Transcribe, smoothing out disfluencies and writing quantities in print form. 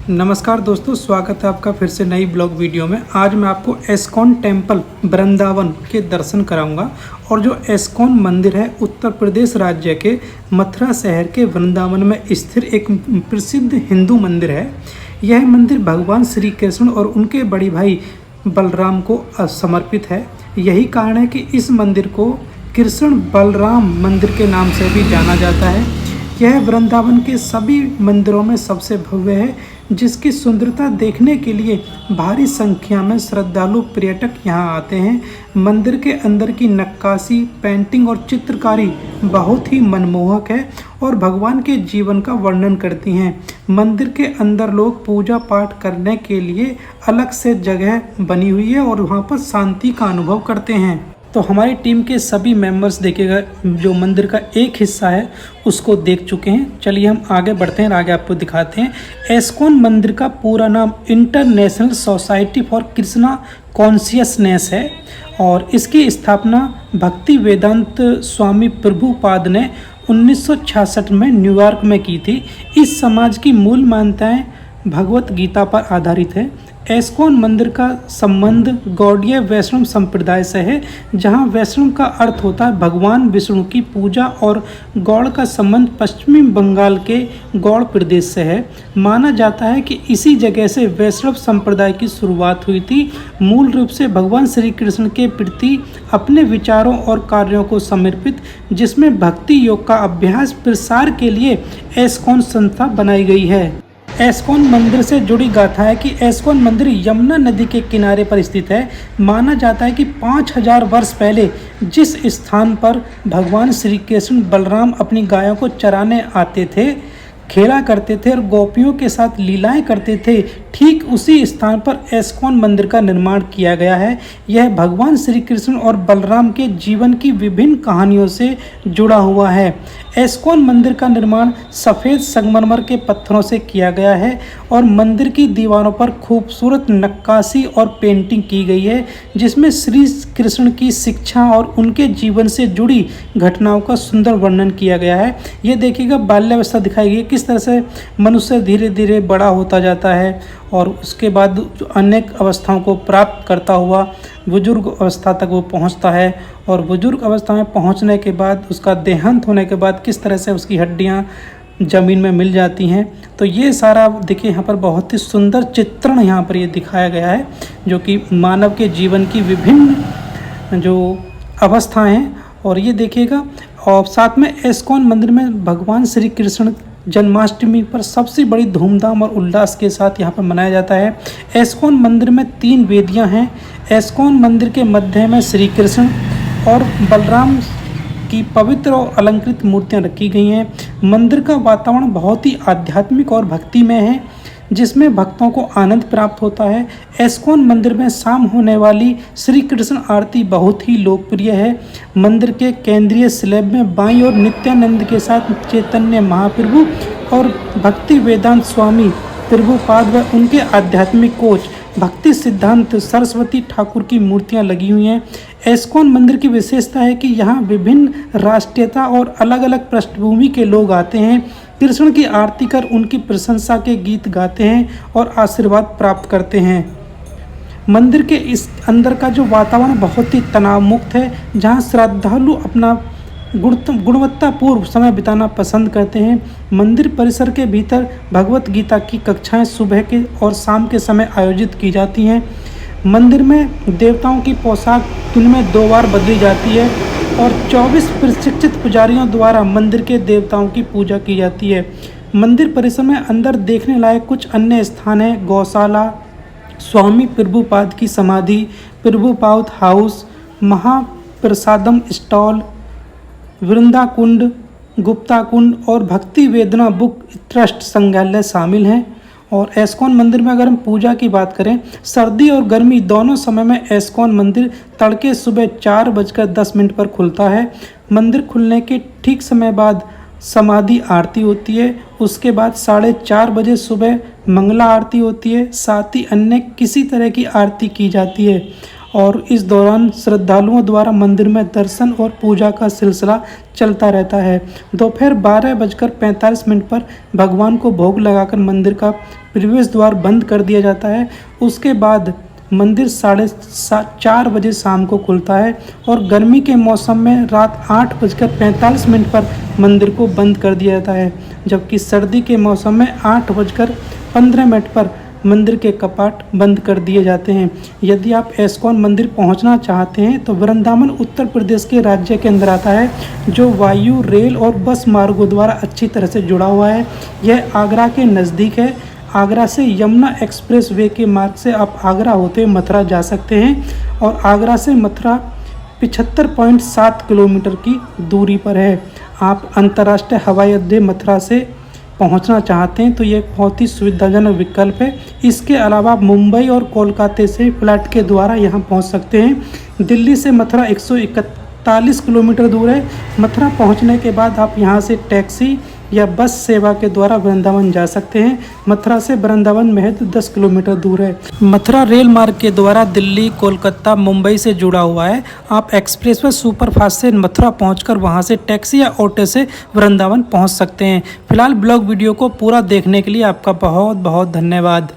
नमस्कार दोस्तों, स्वागत है आपका फिर से नई ब्लॉग वीडियो में। आज मैं आपको एस्कॉन टेम्पल वृंदावन के दर्शन कराऊंगा। और जो एस्कॉन मंदिर है उत्तर प्रदेश राज्य के मथुरा शहर के वृंदावन में स्थित एक प्रसिद्ध हिंदू मंदिर है। यह मंदिर भगवान श्री कृष्ण और उनके बड़े भाई बलराम को समर्पित है। यही कारण है कि इस मंदिर को कृष्ण बलराम मंदिर के नाम से भी जाना जाता है। यह वृंदावन के सभी मंदिरों में सबसे भव्य है, जिसकी सुंदरता देखने के लिए भारी संख्या में श्रद्धालु पर्यटक यहाँ आते हैं। मंदिर के अंदर की नक्काशी, पेंटिंग और चित्रकारी बहुत ही मनमोहक है और भगवान के जीवन का वर्णन करती हैं। मंदिर के अंदर लोग पूजा पाठ करने के लिए अलग से जगह बनी हुई है और वहाँ पर शांति का अनुभव करते हैं। तो हमारी टीम के सभी मेंबर्स देखिएगा, जो मंदिर का एक हिस्सा है उसको देख चुके हैं। चलिए हम आगे बढ़ते हैं और आगे आपको दिखाते हैं। एस्कॉन मंदिर का पूरा नाम international society for Krishna consciousness है और इसकी स्थापना भक्ति वेदांत स्वामी प्रभुपाद ने 1966 में न्यूयॉर्क में की थी। इस समाज की मूल मान्यताएं भगवत गीता पर आधारित है। एस्कॉन मंदिर का संबंध गौड़ीय वैष्णव संप्रदाय से है, जहां वैष्णव का अर्थ होता है भगवान विष्णु की पूजा, और गौड़ का संबंध पश्चिमी बंगाल के गौड़ प्रदेश से है। माना जाता है कि इसी जगह से वैष्णव संप्रदाय की शुरुआत हुई थी। मूल रूप से भगवान श्री कृष्ण के प्रति अपने विचारों और कार्यों को समर्पित, जिसमें भक्ति योग का अभ्यास प्रसार के लिए एस्कॉन संस्था बनाई गई है। एस्कॉन मंदिर से जुड़ी गाथा है कि एस्कॉन मंदिर यमुना नदी के किनारे पर स्थित है। माना जाता है कि 5000 वर्ष पहले जिस स्थान पर भगवान श्री कृष्ण बलराम अपनी गायों को चराने आते थे, खेला करते थे और गोपियों के साथ लीलाएं करते थे, ठीक उसी स्थान पर एस्कॉन मंदिर का निर्माण किया गया है। यह भगवान श्री कृष्ण और बलराम के जीवन की विभिन्न कहानियों से जुड़ा हुआ है। एस्कॉन मंदिर का निर्माण सफ़ेद संगमरमर के पत्थरों से किया गया है और मंदिर की दीवारों पर खूबसूरत नक्काशी और पेंटिंग की गई है, जिसमें श्री कृष्ण की शिक्षा और उनके जीवन से जुड़ी घटनाओं का सुंदर वर्णन किया गया है। ये देखिएगा, बाल्यावस्था दिखाई गई, किस तरह से मनुष्य धीरे धीरे बड़ा होता जाता है और उसके बाद अनेक अवस्थाओं को प्राप्त करता हुआ बुजुर्ग अवस्था तक वो पहुंचता है, और बुजुर्ग अवस्था में पहुंचने के बाद उसका देहांत होने के बाद किस तरह से उसकी हड्डियां ज़मीन में मिल जाती हैं। तो ये सारा देखिए, यहाँ पर बहुत ही सुंदर चित्रण यहाँ पर ये दिखाया गया है, जो कि मानव के जीवन की विभिन्न जो अवस्थाएँ हैं। और ये देखिएगा, और साथ में एस्कॉन मंदिर में भगवान श्री कृष्ण जन्माष्टमी पर सबसे बड़ी धूमधाम और उल्लास के साथ यहाँ पर मनाया जाता है। एस्कॉन मंदिर में 3 वेदियाँ हैं। एस्कॉन मंदिर के मध्य में श्री कृष्ण और बलराम की पवित्र और अलंकृत मूर्तियाँ रखी गई हैं। मंदिर का वातावरण बहुत ही आध्यात्मिक और भक्तिमय है, जिसमें भक्तों को आनंद प्राप्त होता है। एस्कॉन मंदिर में शाम होने वाली श्री कृष्ण आरती बहुत ही लोकप्रिय है। मंदिर के केंद्रीय स्लैब में बाईं ओर नित्यानंद के साथ चैतन्य महाप्रभु और भक्ति वेदांत स्वामी प्रभुपाद व उनके आध्यात्मिक कोच भक्ति सिद्धांत सरस्वती ठाकुर की मूर्तियां लगी हुई हैं। एस्कॉन मंदिर की विशेषता है कि यहाँ विभिन्न राष्ट्रीयता और अलग अलग पृष्ठभूमि के लोग आते हैं, कृष्ण की आरती कर उनकी प्रशंसा के गीत गाते हैं और आशीर्वाद प्राप्त करते हैं। मंदिर के इस अंदर का जो वातावरण बहुत ही तनाव मुक्त है, जहाँ श्रद्धालु अपना गुणवत्तापूर्ण समय बिताना पसंद करते हैं। मंदिर परिसर के भीतर भगवत गीता की कक्षाएं सुबह के और शाम के समय आयोजित की जाती हैं। मंदिर में देवताओं की पोशाक दिन में 2 बार बदली जाती है और 24 प्रशिक्षित पुजारियों द्वारा मंदिर के देवताओं की पूजा की जाती है। मंदिर परिसर में अंदर देखने लायक कुछ अन्य स्थान हैं: गौशाला, स्वामी प्रभुपाद की समाधि, प्रभुपाद हाउस, महाप्रसादम स्टॉल, वृंदा कुंड, गुप्ता कुंड और भक्ति वेदना बुक ट्रस्ट संग्रहालय शामिल हैं। और एस्कॉन मंदिर में अगर हम पूजा की बात करें, सर्दी और गर्मी दोनों समय में एस्कॉन मंदिर तड़के सुबह 4:10 पर खुलता है। मंदिर खुलने के ठीक समय बाद समाधि आरती होती है। उसके बाद 4:30 बजे सुबह मंगला आरती होती है, साथ ही अन्य किसी तरह की आरती की जाती है। और इस दौरान श्रद्धालुओं द्वारा मंदिर में दर्शन और पूजा का सिलसिला चलता रहता है। दोपहर 12:45 पर भगवान को भोग लगाकर मंदिर का प्रवेश द्वार बंद कर दिया जाता है। उसके बाद मंदिर 4:30 बजे शाम को खुलता है और गर्मी के मौसम में रात 8:45 पर मंदिर को बंद कर दिया जाता है, जबकि सर्दी के मौसम में 8:15 पर मंदिर के कपाट बंद कर दिए जाते हैं। यदि आप एस्कॉन मंदिर पहुंचना चाहते हैं तो वृंदावन उत्तर प्रदेश के राज्य के अंदर आता है, जो वायु, रेल और बस मार्गों द्वारा अच्छी तरह से जुड़ा हुआ है। यह आगरा के नज़दीक है। आगरा से यमुना एक्सप्रेस वे के मार्ग से आप आगरा होते हुए मथुरा जा सकते हैं और आगरा से मथुरा 75.7 किलोमीटर की दूरी पर है। आप अंतर्राष्ट्रीय हवाई अड्डे मथुरा से पहुंचना चाहते हैं तो ये एक बहुत ही सुविधाजनक विकल्प है। इसके अलावा आप मुंबई और कोलकाता से फ्लाइट के द्वारा यहाँ पहुंच सकते हैं। दिल्ली से मथुरा 141 किलोमीटर दूर है। मथुरा पहुंचने के बाद आप यहाँ से टैक्सी या बस सेवा के द्वारा वृंदावन जा सकते हैं। मथुरा से वृंदावन महज 10 किलोमीटर दूर है। मथुरा रेल मार्ग के द्वारा दिल्ली, कोलकाता, मुंबई से जुड़ा हुआ है। आप एक्सप्रेस व सुपरफास्ट से मथुरा पहुंचकर वहां से टैक्सी या ऑटो से वृंदावन पहुंच सकते हैं। फिलहाल ब्लॉग वीडियो को पूरा देखने के लिए आपका बहुत बहुत धन्यवाद।